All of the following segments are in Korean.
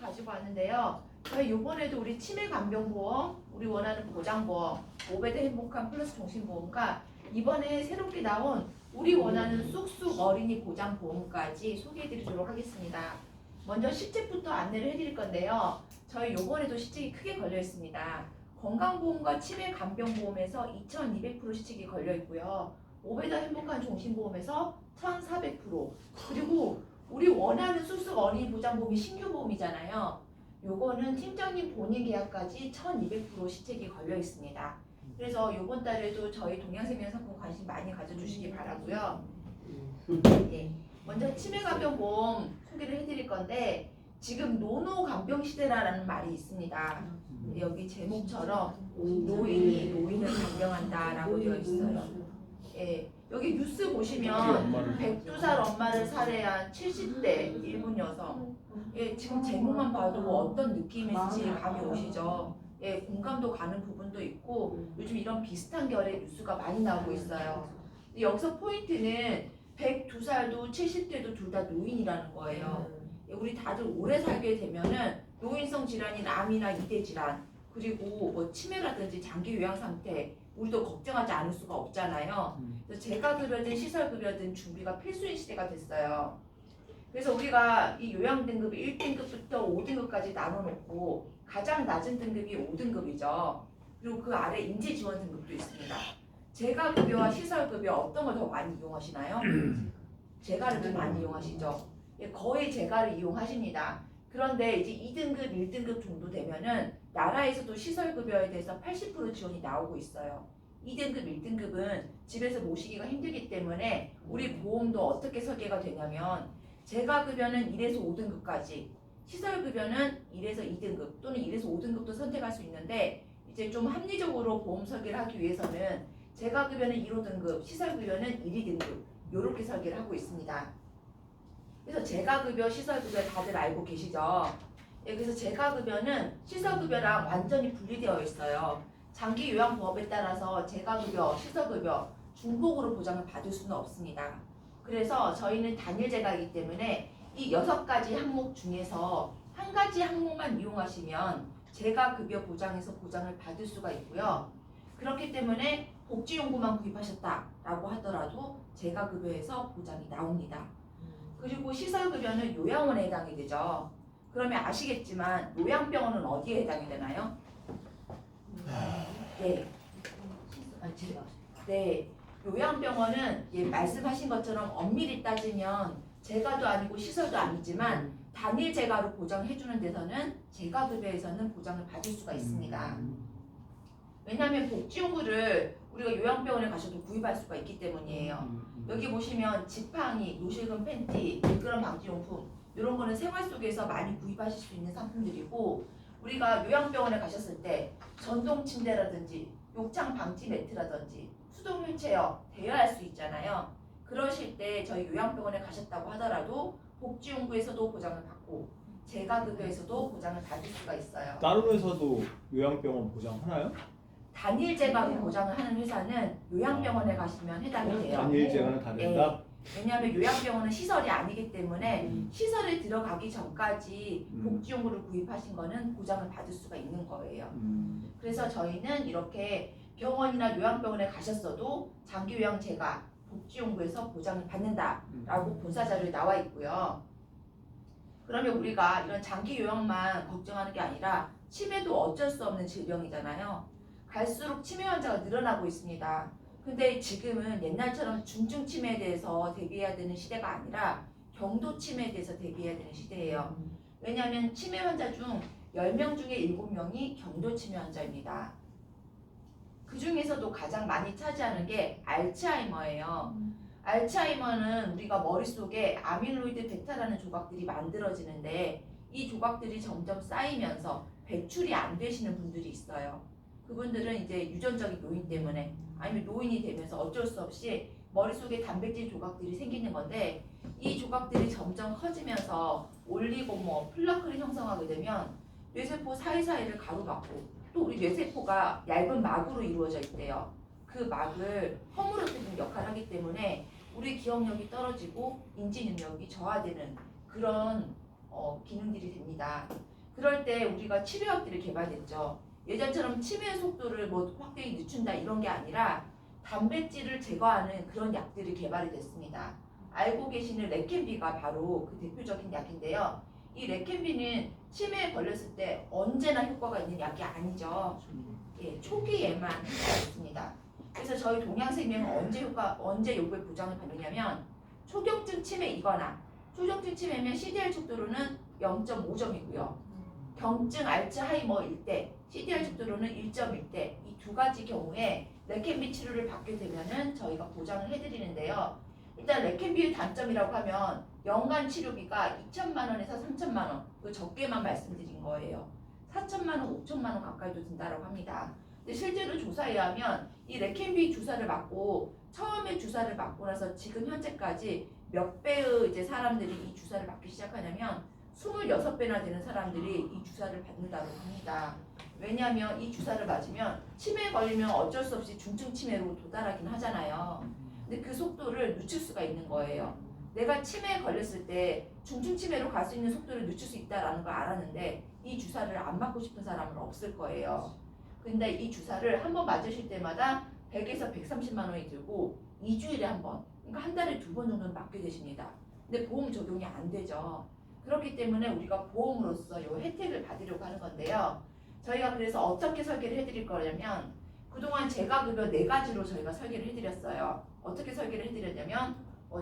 가지고 왔는데요. 저희 요번에도 우리 치매간병보험, 우리 원하는 보장보험, 5배대 행복한 플러스 종신보험과 이번에 새롭게 나온 우리 원하는 쑥쑥 어린이 보장보험까지 소개해드리도록 하겠습니다. 먼저 시책부터 안내를 해드릴 건데요. 저희 요번에도 시책이 크게 걸려 있습니다. 건강보험과 치매간병보험에서 2200% 시책이 걸려 있고요. 5배대 행복한 종신보험에서 1400%, 그리고 우리 원하는 쑥쑥 어린이 보장보험이 신규 보험이잖아요. 요거는 팀장님 본인 계약까지 1200% 시책이 걸려 있습니다. 그래서 요번 달에도 저희 동양생명 상품 관심 많이 가져주시기 바라고요. 네, 먼저 치매간병보험 소개를 해드릴 건데 지금 노노간병 시대라는 말이 있습니다. 여기 제목처럼 노인이 노인을 간병한다라고 되어 있어요. 예, 여기 뉴스 보시면 102살 엄마를 살해한 70대 일본 여성. 예, 지금 제목만 봐도 어떤 느낌인지 감이 오시죠? 예, 공감도 가는 부분도 있고 요즘 이런 비슷한 결의 뉴스가 많이 나오고 있어요. 여기서 포인트는 102살도 70대도 둘 다 노인이라는 거예요. 예, 우리 다들 오래 살게 되면은 노인성 질환인 암이나 이대 질환, 그리고 뭐 치매라든지 장기 요양 상태 우리도 걱정하지 않을 수가 없잖아요. 그래서 재가급여든 시설급여든 준비가 필수인 시대가 됐어요. 그래서 우리가 이 요양 등급 1등급부터 5등급까지 나눠놓고 가장 낮은 등급이 5등급이죠. 그리고 그 아래 인재지원 등급도 있습니다. 재가급여와 시설급여 어떤 걸 더 많이 이용하시나요? 재가를 더 많이 이용하시죠. 예, 거의 재가를 이용하십니다. 그런데 이제 2등급, 1등급 정도 되면은 나라에서도 시설급여에 대해서 80% 지원이 나오고 있어요. 2등급, 1등급은 집에서 모시기가 힘들기 때문에 우리 보험도 어떻게 설계가 되냐면 재가급여는 1에서 5등급까지, 시설급여는 1에서 2등급 또는 1에서 5등급도 선택할 수 있는데 이제 좀 합리적으로 보험 설계를 하기 위해서는 재가급여는 1, 5등급, 시설급여는 1, 2등급 이렇게 설계를 하고 있습니다. 그래서 재가급여, 시설급여 다들 알고 계시죠? 예, 그래서 재가급여는 시설급여랑 완전히 분리되어 있어요. 장기요양법에 따라서 재가급여, 시설급여 중복으로 보장을 받을 수는 없습니다. 그래서 저희는 단일 재가이기 때문에 이 6가지 항목 중에서 한 가지 항목만 이용하시면 재가급여 보장에서 보장을 받을 수가 있고요. 그렇기 때문에 복지용구만 구입하셨다라고 하더라도 재가급여에서 보장이 나옵니다. 그리고 시설급여는 요양원에 해당이 되죠. 그러면 아시겠지만 요양병원은 어디에 해당이 되나요? 네. 네. 요양병원은 예, 말씀하신 것처럼 엄밀히 따지면 재가도 아니고 시설도 아니지만 단일 재가로 보장해주는 데서는 재가급여에서는 보장을 받을 수가 있습니다. 왜냐하면 복지용구를 우리가 요양병원에 가셔도 구입할 수가 있기 때문이에요. 여기 보시면 지팡이, 요실금 팬티, 미끄럼 방지용품 이런 거는 생활 속에서 많이 구입하실 수 있는 상품들이고, 우리가 요양병원에 가셨을 때 전동 침대라든지 욕창 방지 매트라든지 수동 휠체어 대여할 수 있잖아요. 그러실 때 저희 요양병원에 가셨다고 하더라도 복지용구에서도 보장을 받고 재가급여에서도 보장을 받을 수가 있어요. 다른 회사도 요양병원 보장하나요? 단일 재가로 보장을 하는 회사는 요양병원에 가시면 해당이 돼요. 단일 재가는 다 된다? 왜냐하면 요양병원은 시설이 아니기 때문에 시설에 들어가기 전까지 복지용구를 구입하신 거는 보장을 받을 수가 있는 거예요. 그래서 저희는 이렇게 병원이나 요양병원에 가셨어도 장기요양 재가 복지용구에서 보장을 받는다라고 본사자료에 나와 있고요. 그러면 우리가 이런 장기요양만 걱정하는 게 아니라 치매도 어쩔 수 없는 질병이잖아요. 갈수록 치매 환자가 늘어나고 있습니다. 근데 지금은 옛날처럼 중증 치매에 대해서 대비해야 되는 시대가 아니라 경도 치매에 대해서 대비해야 되는 시대예요. 왜냐하면 치매 환자 중 10명 중에 7명이 경도 치매 환자입니다. 그 중에서도 가장 많이 차지하는 게 알츠하이머예요. 알츠하이머는 우리가 머릿속에 아밀로이드 베타라는 조각들이 만들어지는데 이 조각들이 점점 쌓이면서 배출이 안 되시는 분들이 있어요. 그분들은 이제 유전적인 요인 때문에 아니면 노인이 되면서 어쩔 수 없이 머릿속에 단백질 조각들이 생기는 건데 이 조각들이 점점 커지면서 올리고모, 플라크를 형성하게 되면 뇌세포 사이사이를 가로막고 또 우리 뇌세포가 얇은 막으로 이루어져 있대요. 그 막을 허물어뜨리는 역할을 하기 때문에 우리 기억력이 떨어지고 인지 능력이 저하되는 그런 기능들이 됩니다. 그럴 때 우리가 치료약들이 개발됐죠. 예전처럼 치매 속도를 뭐 확대히 늦춘다 이런 게 아니라 단백질을 제거하는 그런 약들이 개발이 됐습니다. 알고 계시는 레켄비가 바로 그 대표적인 약인데요. 이 레켄비는 치매에 걸렸을 때 언제나 효과가 있는 약이 아니죠. 예, 초기에만 효과가 있습니다. 그래서 저희 동양생명은 언제 요구의 보장을 받느냐면 초경증 치매이거나 초경증 치매면 CDR 척도로는 0.5점이고요. 경증 알츠하이머일 때 CDR 척도로는 1.1대 이 두 가지 경우에 레켄비 치료를 받게 되면은 저희가 보장을 해드리는데요. 일단 레켄비의 단점이라고 하면 연간 치료비가 2천만 원에서 3천만 원, 그 적게만 말씀드린 거예요. 4천만 원, 5천만 원 가까이도 든다라고 합니다. 근데 실제로 조사에 의하면 이 레켄비 주사를 맞고 처음에 주사를 맞고 나서 지금 현재까지 몇 배의 이제 사람들이 이 주사를 맞기 시작하냐면 26배나 되는 사람들이 이 주사를 받는다고 합니다. 왜냐하면 이 주사를 맞으면 치매에 걸리면 어쩔 수 없이 중증 치매로 도달하긴 하잖아요. 근데 그 속도를 늦출 수가 있는 거예요. 내가 치매에 걸렸을 때 중증 치매로 갈 수 있는 속도를 늦출 수 있다라는 걸 알았는데 이 주사를 안 맞고 싶은 사람은 없을 거예요. 근데 이 주사를 한 번 맞으실 때마다 100에서 130만 원이 들고 2주일에 한 번, 그러니까 한 달에 2번 정도는 맞게 되십니다. 근데 보험 적용이 안 되죠. 그렇기 때문에 우리가 보험으로서 이 혜택을 받으려고 하는 건데요. 저희가 그래서 어떻게 설계를 해드릴 거냐면 그동안 재가급여 4가지로 저희가 설계를 해드렸어요. 어떻게 설계를 해드렸냐면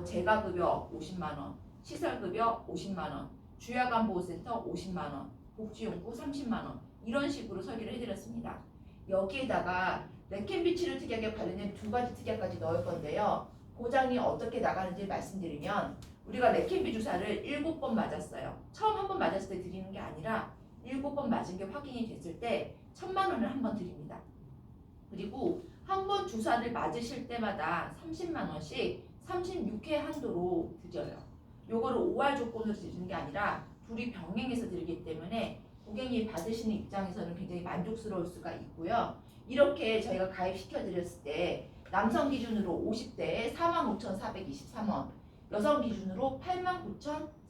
재가급여 50만 원, 시설급여 50만 원, 주야간보호센터 50만 원, 복지용구 30만 원 이런 식으로 설계를 해드렸습니다. 여기에다가 레켄비 치료 특약에 관련된 2가지 특약까지 넣을 건데요. 보장이 어떻게 나가는지 말씀드리면 우리가 레켄비 주사를 7번 맞았어요. 처음 한 번 맞았을 때 드리는 게 아니라 7번 맞은 게 확인이 됐을 때 1,000만 원을 한 번 드립니다. 그리고 한 번 주사를 맞으실 때마다 30만 원씩 36회 한도로 드려요. 요거를 5할 조건으로 드리는 게 아니라 둘이 병행해서 드리기 때문에 고객님이 받으시는 입장에서는 굉장히 만족스러울 수가 있고요. 이렇게 저희가 가입시켜 드렸을 때 남성 기준으로 50대에 45,423원, 여성 기준으로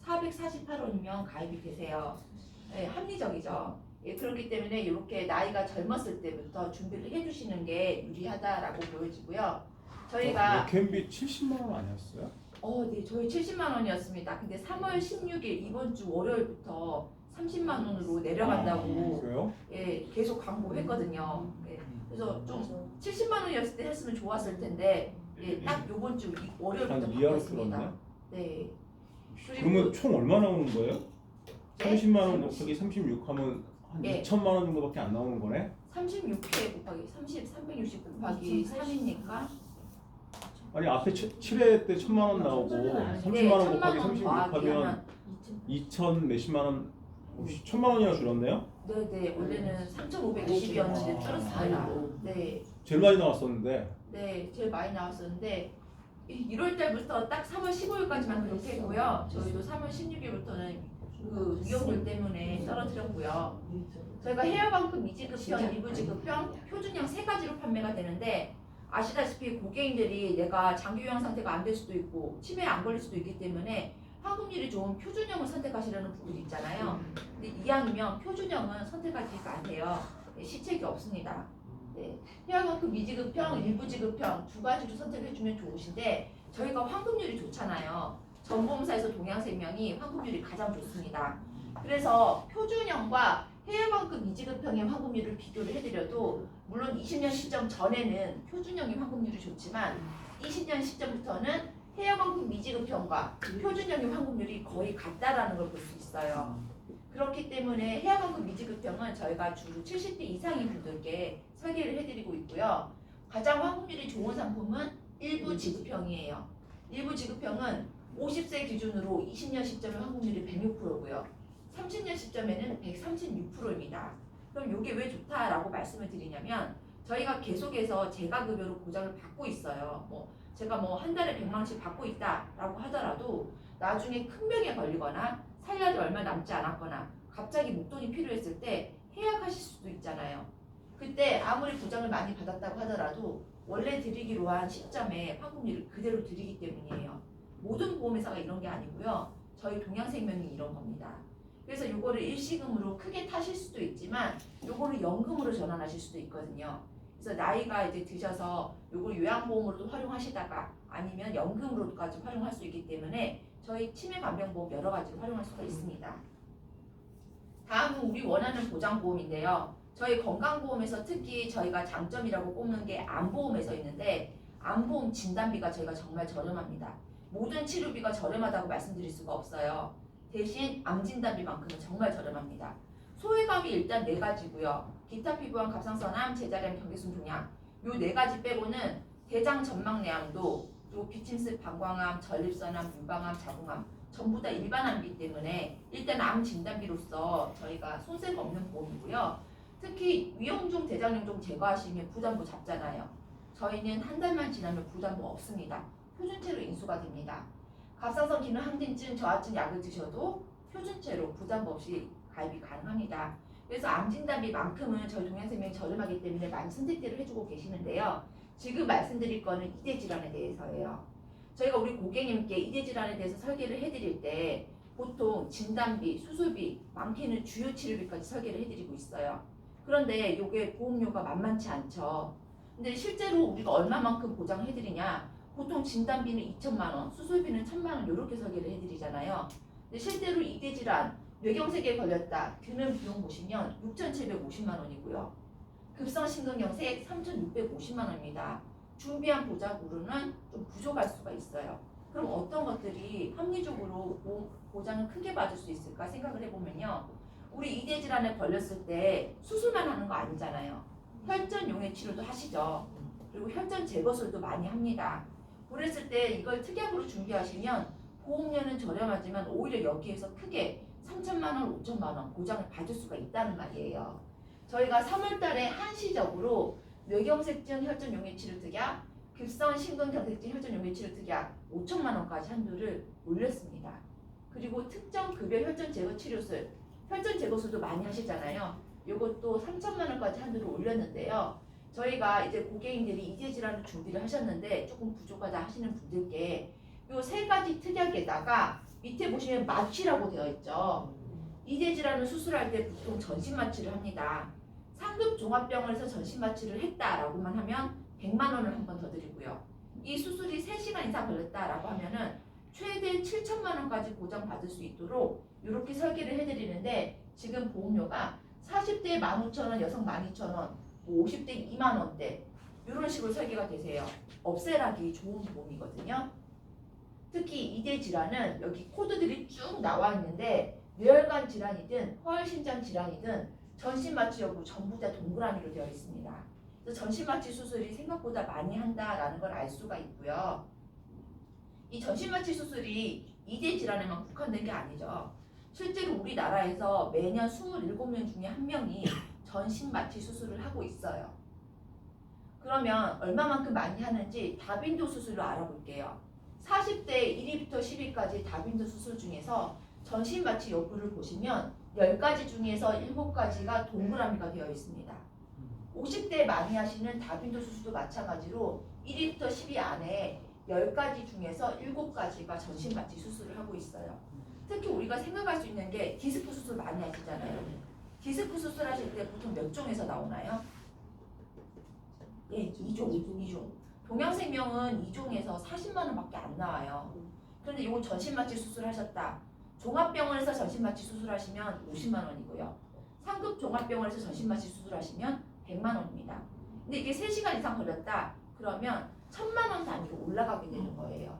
89,448원이면 가입이 되세요. 네, 합리적이죠. 예, 그렇기 때문에 이렇게 나이가 젊었을 때부터 준비를 해주시는 게 유리하다라고 보여지고요. 저희가 레켄비 70만 원 아니었어요? 네, 저희 70만 원이었습니다. 근데 3월 16일 이번 주 월요일부터 30만 원으로 내려간다고 그래요? 예, 계속 광고했거든요. 예, 그래서 좀 70만 원이었을 때 했으면 좋았을 텐데 예, 딱 이번 주 월요일부터 한 이하로 바꿨습니다. 줄었네. 네. 그러면 총 얼마 나오는 거예요? 네? 30만 원 곱하기 36 하면 한 예. 2천만 원 정도밖에 안 나오는 거네? 36회 곱하기 360 곱하기 3이니까 아니 앞에 7회 때 1,000만 원 나오고 30만 원 곱하기 36 하면 2천 몇십만 원, 1,000만 원이나 줄었네요? 네네 원래는 3,520이었는데 줄었습니다. 네, 제일 많이 나왔었는데 네 제일 많이 나왔었는데 1월 달부터 딱 3월 15일까지만 그렇게 했고요. 저희도 3월 16일부터는 그 위험률 때문에 떨어뜨렸고요. 저희가 헤어방급 미지급형, 일부지급형, 표준형 3가지로 판매가 되는데 아시다시피 고객님들이 내가 장기 요양 상태가 안 될 수도 있고 치매에 안 걸릴 수도 있기 때문에 환급률이 좋은 표준형을 선택하시려는 분들이 있잖아요. 근데 이왕이면 표준형은 선택하지가 않대요. 네, 시책이 없습니다. 네, 헤어방급 미지급형, 일부지급형 2가지로 선택해주면 좋으신데 저희가 환급률이 좋잖아요. 전보험사에서 동양생명이 환급률이 가장 좋습니다. 그래서 표준형과 해외만큼 미지급형의 환급률을 비교를 해드려도 물론 20년 시점 전에는 표준형의 환급률이 좋지만 20년 시점부터는 해외만큼 미지급형과 표준형의 환급률이 거의 같다라는 걸 볼 수 있어요. 그렇기 때문에 해외만큼 미지급형은 저희가 주 70대 이상인 분들께 설계를 해드리고 있고요. 가장 환급률이 좋은 상품은 일부 지급형이에요. 일부 지급형은 50세 기준으로 20년 시점의 환급률이 106%고요. 30년 시점에는 136%입니다. 그럼 이게 왜 좋다라고 말씀을 드리냐면 저희가 계속해서 재가급여로 보장을 받고 있어요. 제가 한 달에 100만 원씩 받고 있다라고 하더라도 나중에 큰 병에 걸리거나 살 날이 얼마 남지 않았거나 갑자기 목돈이 필요했을 때 해약하실 수도 있잖아요. 그때 아무리 보장을 많이 받았다고 하더라도 원래 드리기로 한 시점에 환급률을 그대로 드리기 때문이에요. 모든 보험회사가 이런 게 아니고요. 저희 동양생명이 이런 겁니다. 그래서 요거를 일시금으로 크게 타실 수도 있지만 요거를 연금으로 전환하실 수도 있거든요. 그래서 나이가 이제 드셔서 요걸 요양보험으로도 활용하시다가 아니면 연금으로까지 활용할 수 있기 때문에 저희 치매간병보험 여러 가지로 활용할 수가 있습니다. 다음은 우리 원하는 보장보험인데요. 저희 건강보험에서 특히 저희가 장점이라고 꼽는 게 암보험에서 있는데 암보험 진단비가 저희가 정말 저렴합니다. 모든 치료비가 저렴하다고 말씀드릴 수가 없어요. 대신 암진단비만큼은 정말 저렴합니다. 소외감이 일단 4가지고요. 기타 피부암, 갑상선암, 제자리암, 경계순 종양 요 4가지 빼고는 대장 전막내암도 그리고 비침습 방광암, 전립선암, 유방암, 자궁암 전부 다 일반암이기 때문에 일단 암 진단비로서 저희가 손색 없는 보험이고요. 특히 위험종, 대장염종 제거하시면 부담부 잡잖아요. 저희는 한 달만 지나면 부담부 없습니다. 표준체로 인수가 됩니다. 갑상선 기능 항진증, 저하증 약을 드셔도 표준체로 부담부 없이 가입이 가능합니다. 그래서 암 진단비만큼은 저희 동양생명이 저렴하기 때문에 많이 선택들을 해주고 계시는데요. 지금 말씀드릴 거는 이대 질환에 대해서예요. 저희가 우리 고객님께 이대 질환에 대해서 설계를 해드릴 때 보통 진단비, 수술비, 많게는 주요 치료비까지 설계를 해드리고 있어요. 그런데 이게 보험료가 만만치 않죠. 근데 실제로 우리가 얼마만큼 보장해드리냐? 보통 진단비는 2천만 원, 수술비는 1천만 원 이렇게 설계를 해드리잖아요. 근데 실제로 이대 질환, 뇌경색에 걸렸다. 드는 비용 보시면 6,750만 원이고요. 급성심근경색 3,650만 원입니다. 준비한 보장으로는 좀 부족할 수가 있어요. 그럼 어떤 것들이 합리적으로 보장을 크게 받을 수 있을까 생각을 해보면요. 우리 이대 질환에 걸렸을 때 수술만 하는 거 아니잖아요. 혈전 용해 치료도 하시죠. 그리고 혈전 제거술도 많이 합니다. 그랬을 때 이걸 특약으로 준비하시면 보험료는 저렴하지만 오히려 여기에서 크게 3천만 원, 5천만 원 보장을 받을 수가 있다는 말이에요. 저희가 3월 달에 한시적으로 뇌경색증 혈전 용해 치료 특약, 급성 심근경색증 혈전 용해 치료 특약 5천만 원까지 한도를 올렸습니다. 그리고 특정 급여 혈전 제거 치료술, 혈전 제거술도 많이 하시잖아요. 이것도 3천만 원까지 한도를 올렸는데요. 저희가 이제 고객님들이 이대 질환을 준비를 하셨는데 조금 부족하다 하시는 분들께 이 3가지 특약에다가 밑에 보시면 마취라고 되어 있죠. 이대 질환을 수술할 때 보통 전신 마취를 합니다. 상급 종합병원에서 전신 마취를 했다라고만 하면 100만 원을 한 번 더 드리고요. 이 수술이 3시간 이상 걸렸다라고 하면은 최대 7천만 원까지 보장받을 수 있도록 이렇게 설계를 해드리는데 지금 보험료가 40대 15,000원, 여성 12,000원, 50대 2만 원대 이런 식으로 설계가 되세요. 없애라기 좋은 보험이거든요. 특히 이대 질환은 여기 코드들이 쭉 나와 있는데 뇌혈관 질환이든 허혈심장 질환이든 전신 마취 여부 전부 다 동그라미로 되어 있습니다. 그래서 전신 마취 수술이 생각보다 많이 한다라는 걸 알 수가 있고요. 이 전신 마취 수술이 이대 질환에만 국한된 게 아니죠. 실제로 우리나라에서 매년 27명 중에 1명이 전신 마취 수술을 하고 있어요. 그러면 얼마만큼 많이 하는지 다빈도 수술로 알아볼게요. 40대 1위부터 10위까지 다빈도 수술 중에서 전신 마취 여부를 보시면 10가지 중에서 7가지가 동그라미가 되어 있습니다. 50대 많이 하시는 다빈도 수술도 마찬가지로 1위부터 10위 안에 10가지 중에서 7가지가 전신 마취 수술을 하고 있어요. 특히 우리가 생각할 수 있는 게 디스크 수술 많이 하시잖아요. 디스크 수술 하실 때 보통 몇 종에서 나오나요? 예, 2종. 동양생명은 2종에서 40만 원밖에 안 나와요. 그런데 이거 전신 마취 수술하셨다. 종합병원에서 전신 마취 수술하시면 50만 원이고요. 상급 종합병원에서 전신 마취 수술하시면 100만 원입니다. 근데 이게 3시간 이상 걸렸다. 그러면 1,000만 원 단위로 올라가게 되는 거예요.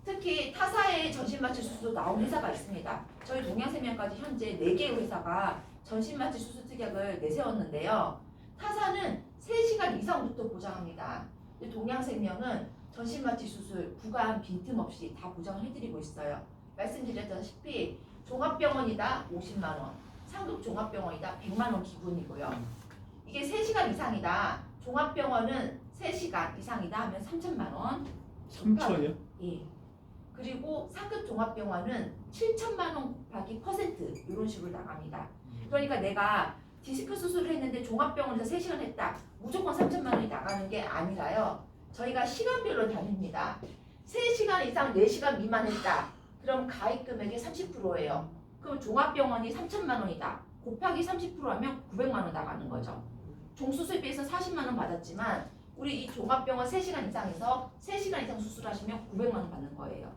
특히 타사의 전신 마취 수술도 나온 회사가 있습니다. 저희 동양생명까지 현재 4개의 회사가 전신 마취 수술 특약을 내세웠는데요. 타사는 3시간 이상부터 보장합니다. 동양생명은 전신 마취 수술 구간 빈틈없이 다 보장을 해드리고 있어요. 말씀드렸다시피 종합병원이다 50만 원, 상급 종합병원이다 100만 원 기본이고요. 이게 3시간 이상이다. 종합병원은 3시간 이상이다 하면 3천만 원. 3천이요? 예. 그리고 상급 종합병원은 7천만 원 곱하기 퍼센트 이런 식으로 나갑니다. 그러니까 내가 디스크 수술을 했는데 종합병원에서 3시간 했다. 무조건 3천만 원이 나가는 게 아니라요. 저희가 시간별로 다닙니다. 3시간 이상 4시간 미만 했다. 그럼 가입 금액의 30%예요. 그럼 종합병원이 3천만 원이다. 곱하기 30% 하면 900만 원 나가는 거죠. 종수술비에서 40만 원 받았지만 우리 이 종합병원 3시간 이상에서 3시간 이상 수술하시면 900만 원 받는 거예요.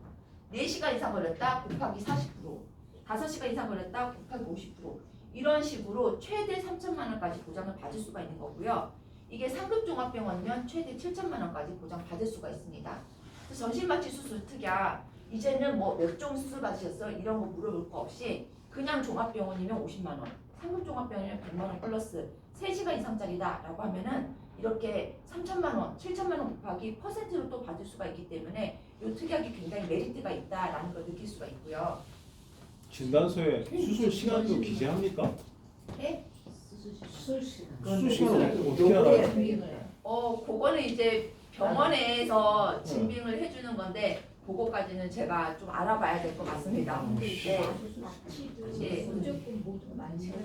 4시간 이상 걸렸다 곱하기 40%, 5시간 이상 걸렸다 곱하기 50%, 이런 식으로 최대 3천만 원까지 보장을 받을 수가 있는 거고요. 이게 상급 종합병원이면 최대 7천만 원까지 보장 받을 수가 있습니다. 그래서 전신마취 수술 특약 이제는 뭐 몇 종 수술 받으셨어요? 이런 거 물어볼 거 없이 그냥 종합병원이면 50만 원, 상급 종합병원이면 100만 원 플러스 3시간 이상짜리다 라고 하면은 이렇게 3천만 원, 7천만 원 곱하기 퍼센트로 또 받을 수가 있기 때문에 이 특약이 굉장히 메리트가 있다라는 걸 느낄 수가 있고요. 진단서에 수술 시간도 기재합니까? 네? 수술 시간. 수술 시간을 어떻게 알아요? 그거는 이제 병원에서 증빙을 해주는 건데 그거까지는 제가 좀 알아봐야 될 것 같습니다. 근데 이제 무조건 모든 만지가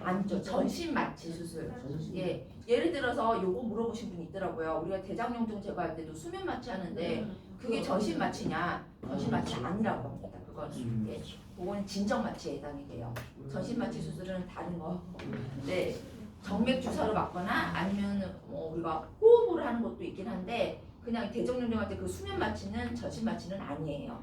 아니죠. 전신 마취 수술. 예, 예를 들어서 요거 물어보신 분이 있더라고요. 우리가 대장염증 제거할 때도 수면 마취 하는데 그게 전신 마취냐? 전신 마취 아니라고 합니다. 그거는 예, 그거는 진정 마취에 해당이 돼요. 전신 마취 수술은 다른 거. 네, 정맥 주사로 맞거나 아니면 우리가 호흡으로 하는 것도 있긴 한데 그냥 대정령령할 때 그 수면 마취는 전신 마취는 아니에요.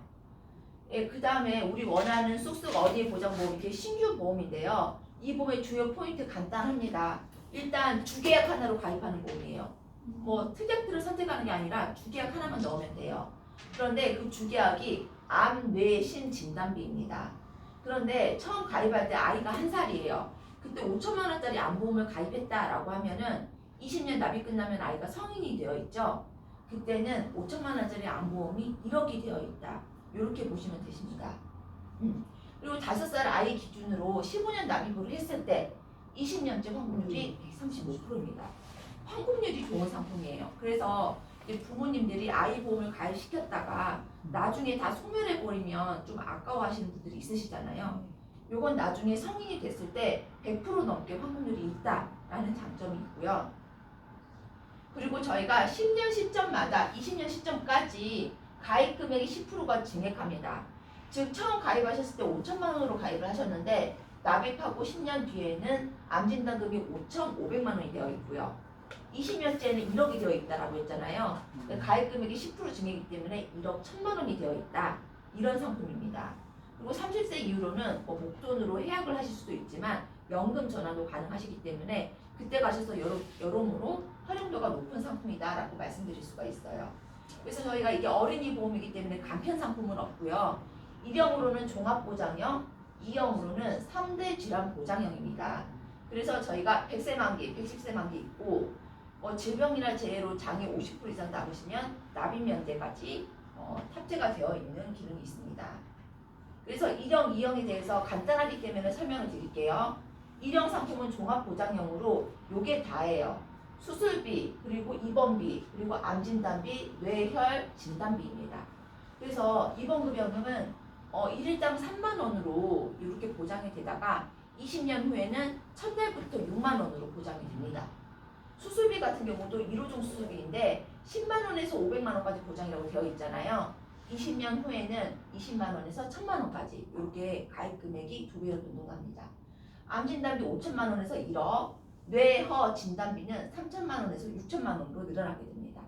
예, 그 다음에 우리 원하는 쑥쑥 어디에 보장보험 이게 신규 보험인데요. 이 보험의 주요 포인트 간단합니다. 일단 주계약 하나로 가입하는 보험이에요. 뭐 특약들을 선택하는 게 아니라 주계약 하나만 넣으면 돼요. 그런데 그 주계약이 암, 뇌, 신 진단비입니다. 그런데 처음 가입할 때 아이가 1살이에요. 그때 5천만 원짜리 암보험을 가입했다라고 하면은 20년 납입 끝나면 아이가 성인이 되어 있죠. 그때는 5천만 원짜리 암보험이 1억이 되어 있다. 이렇게 보시면 되십니다. 그리고 5살 아이 기준으로 15년 납입을 했을 때 20년째 환급률이 135%입니다. 환급률이 좋은 상품이에요. 그래서 이제 부모님들이 아이 보험을 가입시켰다가 나중에 다 소멸해버리면 좀 아까워하시는 분들이 있으시잖아요. 요건 나중에 성인이 됐을 때 100% 넘게 환급률이 있다라는 장점이 있고요. 그리고 저희가 10년 시점마다 20년 시점까지 가입 금액이 10%가 증액합니다. 즉 처음 가입하셨을 때 5천만 원으로 가입을 하셨는데 납입하고 10년 뒤에는 암진단금이 5,500만 원이 되어 있고요. 20년째는 1억이 되어 있다라고 했잖아요. 가입 금액이 10% 증액이기 때문에 1억 1천만 원이 되어 있다. 이런 상품입니다. 그리고 30세 이후로는 뭐 목돈으로 해약을 하실 수도 있지만 연금 전환도 가능하시기 때문에 그때 가셔서 여러모로 활용도가 높은 상품이다라고 말씀드릴 수가 있어요. 그래서 저희가 이게 어린이 보험이기 때문에 간편 상품은 없고요. 1형으로는 종합보장형, 2형으로는 3대 질환 보장형입니다. 그래서 저희가 100세 만기, 110세 만기 있고 질병이나 재해로 장애 50% 이상 남으시면 납입 면제까지 탑재가 되어 있는 기능이 있습니다. 그래서 1형, 2형에 대해서 간단하기 때문에 설명을 드릴게요. 1형 상품은 종합보장형으로 요게 다예요. 수술비, 그리고 입원비, 그리고 암진단비, 뇌혈 진단비입니다. 그래서 입원급여금은 1일당 3만 원으로 이렇게 보장이 되다가 20년 후에는 첫날부터 6만 원으로 보장이 됩니다. 수술비 같은 경우도 1호종 수술비인데 10만 원에서 500만 원까지 보장이라고 되어 있잖아요. 20년 후에는 20만 원에서 1000만 원까지 이렇게 가입 금액이 2배로 변동합니다. 암진단비 5천만 원에서 1억, 뇌허 진단비는 3천만 원에서 6천만 원으로 늘어나게 됩니다.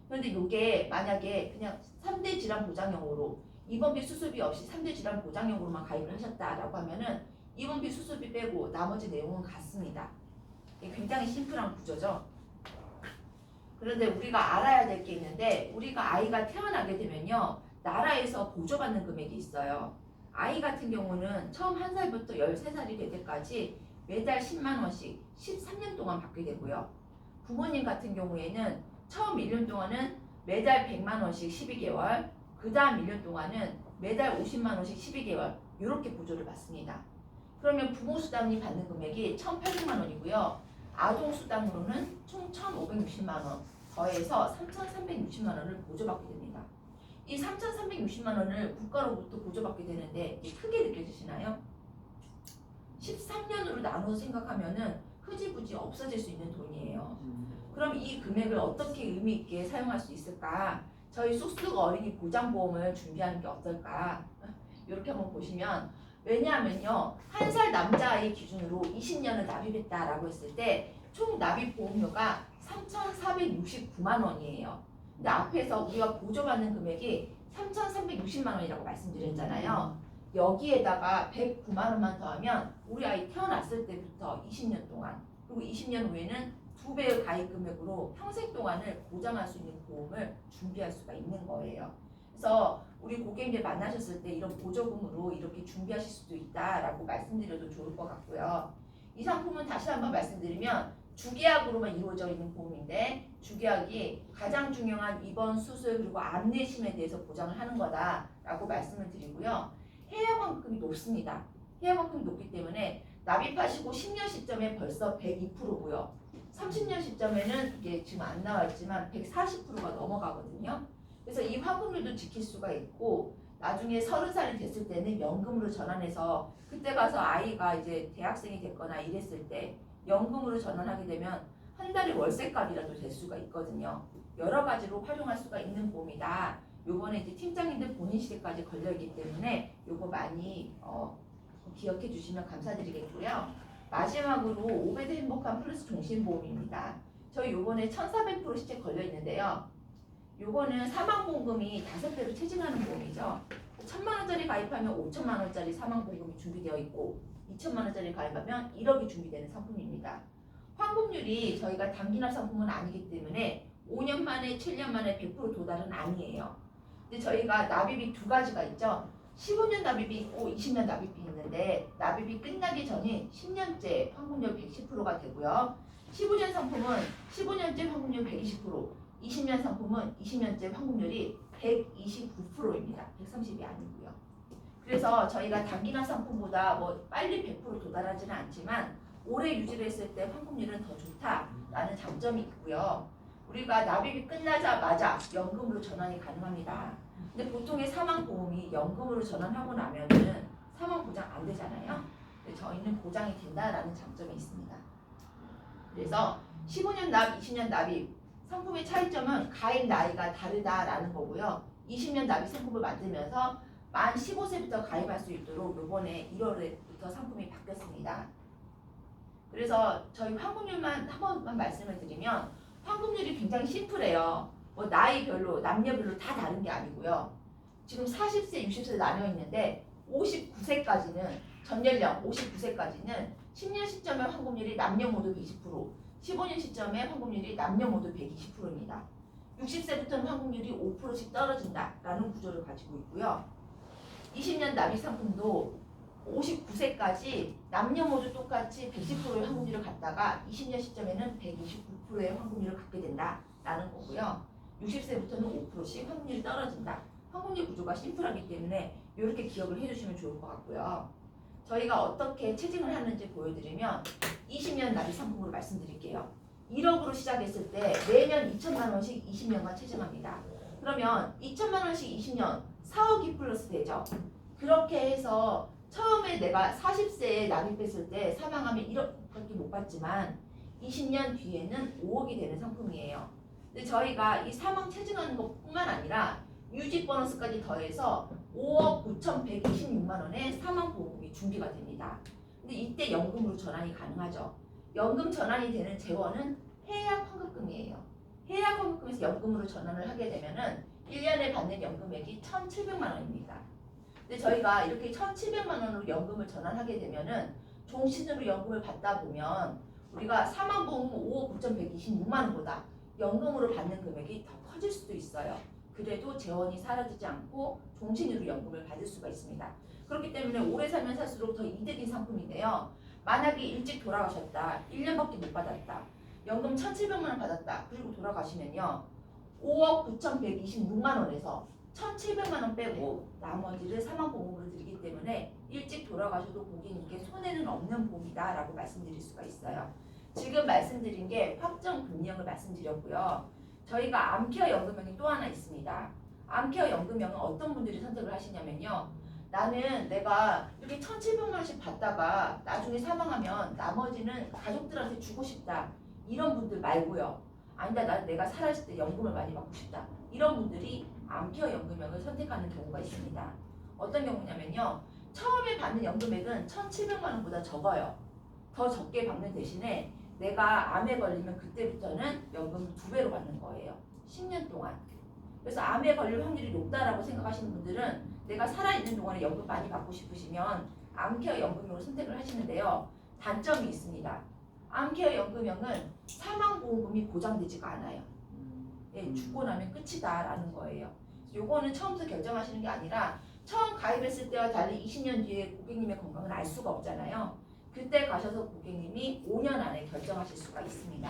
그런데 이게 만약에 그냥 3대 질환 보장형으로 입원비 수술비 없이 3대 질환 보장형으로만 가입을 하셨다라고 하면은 입원비 수술비 빼고 나머지 내용은 같습니다. 이게 굉장히 심플한 구조죠. 그런데 우리가 알아야 될 게 있는데 우리가 아이가 태어나게 되면요 나라에서 보조받는 금액이 있어요. 아이 같은 경우는 처음 1살부터 13살이 될 때까지 매달 10만 원씩 13년 동안 받게 되고요. 부모님 같은 경우에는 처음 1년 동안은 매달 100만 원씩 12개월, 그 다음 1년 동안은 매달 50만 원씩 12개월 이렇게 보조를 받습니다. 그러면 부모수당이 받는 금액이 1,800만 원이고요. 아동수당으로는 총 1,560만 원 더해서 3,360만 원을 보조받게 됩니다. 이 3,360만 원을 국가로부터 보조받게 되는데 크게 느껴지시나요? 13년으로 나눠서 생각하면은 흐지부지 없어질 수 있는 돈이에요. 그럼 이 금액을 어떻게 의미 있게 사용할 수 있을까? 저희 쑥쑥 어린이 보장보험을 준비하는 게 어떨까? 이렇게 한번 보시면 왜냐하면요. 한 살 남자아이 기준으로 20년을 납입했다라고 했을 때 총 납입 보험료가 3,469만 원이에요. 근데 앞에서 우리가 보조받는 금액이 3,360만 원이라고 말씀드렸잖아요. 여기에다가 109만 원만 더하면 우리 아이 태어났을 때부터 20년 동안 그리고 20년 후에는 2배의 가입 금액으로 평생 동안을 보장할 수 있는 보험을 준비할 수가 있는 거예요. 그래서 우리 고객님들 만나셨을 때 이런 보조금으로 이렇게 준비하실 수도 있다라고 말씀드려도 좋을 것 같고요. 이 상품은 다시 한번 말씀드리면 주계약으로만 이루어져 있는 보험인데 주계약이 가장 중요한 입원, 수술 그리고 안내심에 대해서 보장을 하는 거다라고 말씀을 드리고요. 해약환급이 높습니다. 해약환급이 높기 때문에 납입하시고 10년 시점에 벌써 102%고요. 30년 시점에는 이게 지금 안 나왔지만 140%가 넘어가거든요. 그래서 이 환급률도 지킬 수가 있고 나중에 30살이 됐을 때는 연금으로 전환해서 그때 가서 아이가 이제 대학생이 됐거나 이랬을 때 연금으로 전환하게 되면 한 달에 월세값이라도 될 수가 있거든요. 여러 가지로 활용할 수가 있는 보험이다. 요번에 이제 팀장님들 본인 시대까지 걸려있기 때문에 요거 많이 기억해 주시면 감사드리겠고요. 마지막으로 5배대 행복한 플러스 종신보험입니다. 저희 요번에 1400% 시책 걸려있는데요. 요거는 사망보험금이 5배로 체증하는 보험이죠. 1000만원짜리 가입하면 5천만원짜리 사망보험금이 준비되어 있고 2천만원짜리 가입하면 1억이 준비되는 상품입니다. 환급률이 저희가 단기납 상품은 아니기 때문에 5년 만에 7년 만에 100% 도달은 아니에요. 근데 저희가 납입이 두 가지가 있죠. 15년 납입이 있고 20년 납입이 있는데 납입이 끝나기 전인 10년째 환급률 110%가 되고요. 15년 상품은 15년째 환급률 120%, 20년 상품은 20년째 환급률이 129%입니다. 130이 아니고요. 그래서 저희가 단기납 상품보다 뭐 빨리 100% 도달하지는 않지만 오래 유지를 했을 때 환급률은 더 좋다라는 장점이 있고요. 우리가 납입이 끝나자마자 연금으로 전환이 가능합니다. 근데 보통의 사망보험이 연금으로 전환하고 나면은 사망 보장 안 되잖아요. 근데 저희는 보장이 된다라는 장점이 있습니다. 그래서 15년 납, 20년 납입 상품의 차이점은 가입 나이가 다르다라는 거고요. 20년 납입 상품을 만들면서 만 15세부터 가입할 수 있도록 이번에 1월부터 상품이 바뀌었습니다. 그래서 저희 환급률만 한 번만 말씀을 드리면 환급률이 굉장히 심플해요. 뭐 나이별로 남녀별로 다 다른 게 아니고요. 지금 40세, 60세 나뉘어 있는데 59세까지는 전 연령 59세까지는 10년 시점의 환급률이 남녀 모두 120%, 15년 시점의 환급률이 남녀 모두 120%입니다. 60세부터는 환급률이 5%씩 떨어진다라는 구조를 가지고 있고요. 20년 납입 상품도 59세까지 남녀 모두 똑같이 110%의 환급률을 갖다가 20년 시점에는 129%의 환급률을 갖게 된다라는 거고요. 60세부터는 5%씩 환급률이 떨어진다. 환급률 구조가 심플하기 때문에 이렇게 기억을 해주시면 좋을 것 같고요. 저희가 어떻게 체증을 하는지 보여드리면 20년 납입 상품으로 말씀드릴게요. 1억으로 시작했을 때 매년 2천만 원씩 20년간 체증합니다. 그러면 2천만 원씩 20년 4억이 플러스 되죠. 그렇게 해서 처음에 내가 40세에 납입했을 때 사망하면 1억밖에 못 받지만 20년 뒤에는 5억이 되는 상품이에요. 근데 저희가 이 사망 체증하는 것뿐만 아니라 유지 보너스까지 더해서 5억 9,126만 원의 사망보험금이 준비가 됩니다. 근데 이때 연금으로 전환이 가능하죠. 연금 전환이 되는 재원은 해약 환급금이에요. 해약 환급금에서 연금으로 전환을 하게 되면은 1년에 받는 연금액이 1,700만 원입니다. 근데 저희가 이렇게 1,700만 원으로 연금을 전환하게 되면은 종신으로 연금을 받다 보면 우리가 사망보험금 5억 9,126만 원보다 연금으로 받는 금액이 더 커질 수도 있어요. 그래도 재원이 사라지지 않고 종신으로 연금을 받을 수가 있습니다. 그렇기 때문에 오래 살면 살수록 더 이득인 상품인데요. 만약에 일찍 돌아가셨다. 1년밖에 못 받았다. 연금 1,700만 원 받았다. 그리고 돌아가시면요. 5억 9,126만 원에서 1,700만 원 빼고 나머지를 사망보험으로 드리기 때문에 일찍 돌아가셔도 고객님께 손해는 없는 보험이다라고 말씀드릴 수가 있어요. 지금 말씀드린 게 확정 금리형을 말씀드렸고요. 저희가 암케어 연금형이 또 하나 있습니다. 암케어 연금형은 어떤 분들이 선택을 하시냐면요. 나는 내가 이렇게 1,700만 원씩 받다가 나중에 사망하면 나머지는 가족들한테 주고 싶다. 이런 분들 말고요. 아니다, 내가 살아있을 때 연금을 많이 받고 싶다. 이런 분들이 암케어 연금형을 선택하는 경우가 있습니다. 어떤 경우냐면요. 처음에 받는 연금액은 1,700만 원보다 적어요. 더 적게 받는 대신에 내가 암에 걸리면 그때부터는 연금을 2배로 받는 거예요. 10년 동안. 그래서 암에 걸릴 확률이 높다라고 생각하시는 분들은 내가 살아있는 동안에 연금 많이 받고 싶으시면 암케어 연금형을 선택을 하시는데요. 단점이 있습니다. 암케어 연금형은 사망보험금이 보장되지가 않아요. 예, 죽고 나면 끝이다라는 거예요. 요거는 처음부터 결정하시는 게 아니라 처음 가입했을 때와 달리 20년 뒤에 고객님의 건강을 알 수가 없잖아요. 그때 가셔서 고객님이 5년 안에 결정하실 수가 있습니다.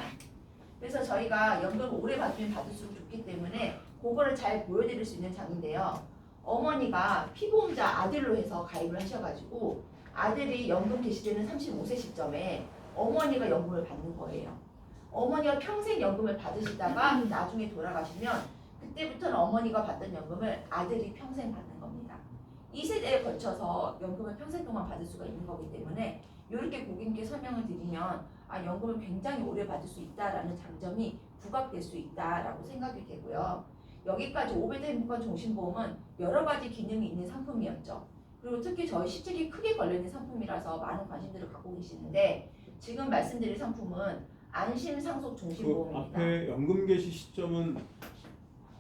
그래서 저희가 연금을 오래 받으면 받을수록 좋기 때문에 그거를 잘 보여드릴 수 있는 장인데요. 어머니가 피보험자 아들로 해서 가입을 하셔가지고 아들이 연금 개시되는 35세 시점에 어머니가 연금을 받는 거예요. 어머니가 평생 연금을 받으시다가 나중에 돌아가시면 그때부터는 어머니가 받던 연금을 아들이 평생 받는 겁니다. 2세대에 걸쳐서 연금을 평생 동안 받을 수가 있는 거기 때문에 이렇게 고객님께 설명을 드리면 연금을 굉장히 오래 받을 수 있다라는 장점이 부각될 수 있다라고 생각이 되고요. 여기까지 5배대 행복한 종신보험은 여러 가지 기능이 있는 상품이었죠. 그리고 특히 저희 실직이 크게 걸려있는 상품이라서 많은 관심들을 갖고 계시는데 지금 말씀드릴 상품은 안심상속 그 종신보험입니다. 앞에 연금 개시 시점은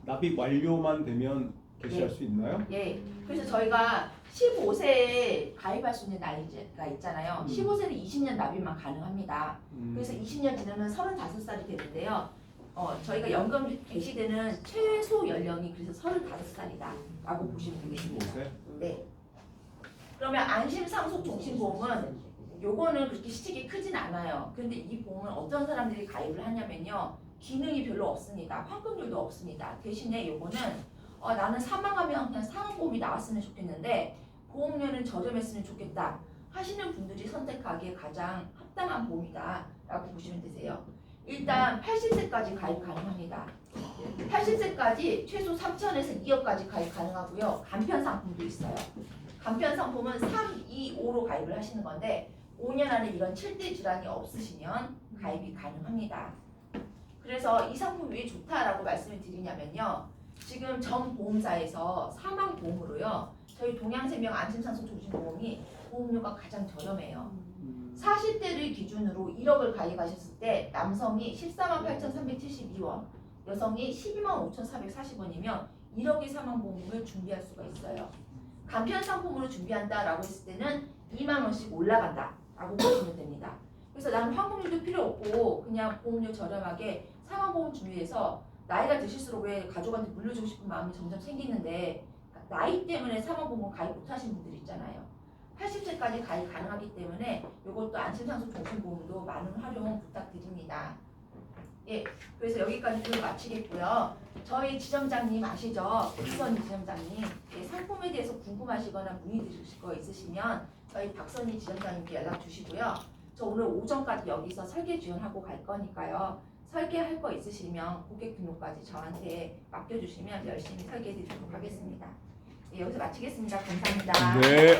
납입 완료만 되면 개시할 네. 수 있나요? 예. 그래서 저희가 15세에 가입할 수 있는 나이가 있잖아요. 15세는 20년 납입만 가능합니다. 그래서 20년 지나면 35살이 되는데요. 저희가 연금 개시되는 최소 연령이 그래서 35살이다라고 보시면 되겠습니다. 15세? 네. 그러면 안심상속 종신보험은 요거는 그렇게 시책이 크진 않아요. 근데 이 보험은 어떤 사람들이 가입을 하냐면요. 기능이 별로 없습니다. 환급률도 없습니다. 대신에 요거는 나는 사망하면 그냥 사망보험이 나왔으면 좋겠는데 보험료는 저렴했으면 좋겠다 하시는 분들이 선택하기에 가장 합당한 보험이다 라고 보시면 되세요. 일단 80세까지 가입 가능합니다. 80세까지 최소 3천에서 2억까지 가입 가능하고요. 간편 상품도 있어요. 간편 상품은 3, 2, 5로 가입을 하시는 건데 5년 안에 이런 7대 질환이 없으시면 가입이 가능합니다. 그래서 이 상품이 왜 좋다라고 말씀을 드리냐면요. 지금 전 보험사에서 사망보험으로요. 저희 동양생명 안심상속 종신보험이 보험료가 가장 저렴해요. 40대를 기준으로 1억을 가입하셨을 때 남성이 148,372원, 여성이 125,440원이면 1억의 사망보험을 준비할 수가 있어요. 간편 상품으로 준비한다라고 했을 때는 2만 원씩 올라간다라고 보시면 됩니다. 그래서 나는 환급률도 필요 없고 그냥 보험료 저렴하게 사망보험 준비해서 나이가 드실수록 왜 가족한테 물려주고 싶은 마음이 점점 생기는데 나이 때문에 사망보험 가입 못하신 분들 있잖아요. 80세까지 가입 가능하기 때문에 이것도 안심상속 종신보험도 많은 활용 부탁드립니다. 예, 그래서 여기까지 오늘 마치겠고요. 저희 지점장님 아시죠? 박선희 지점장님. 예, 상품에 대해서 궁금하시거나 문의드리실 거 있으시면 저희 박선희 지점장님께 연락 주시고요. 저 오늘 오전까지 여기서 설계 지원하고 갈 거니까요. 설계할 거 있으시면 고객 등록까지 저한테 맡겨주시면 열심히 설계해 드리도록 하겠습니다. 예, 여기서 마치겠습니다. 감사합니다. 네,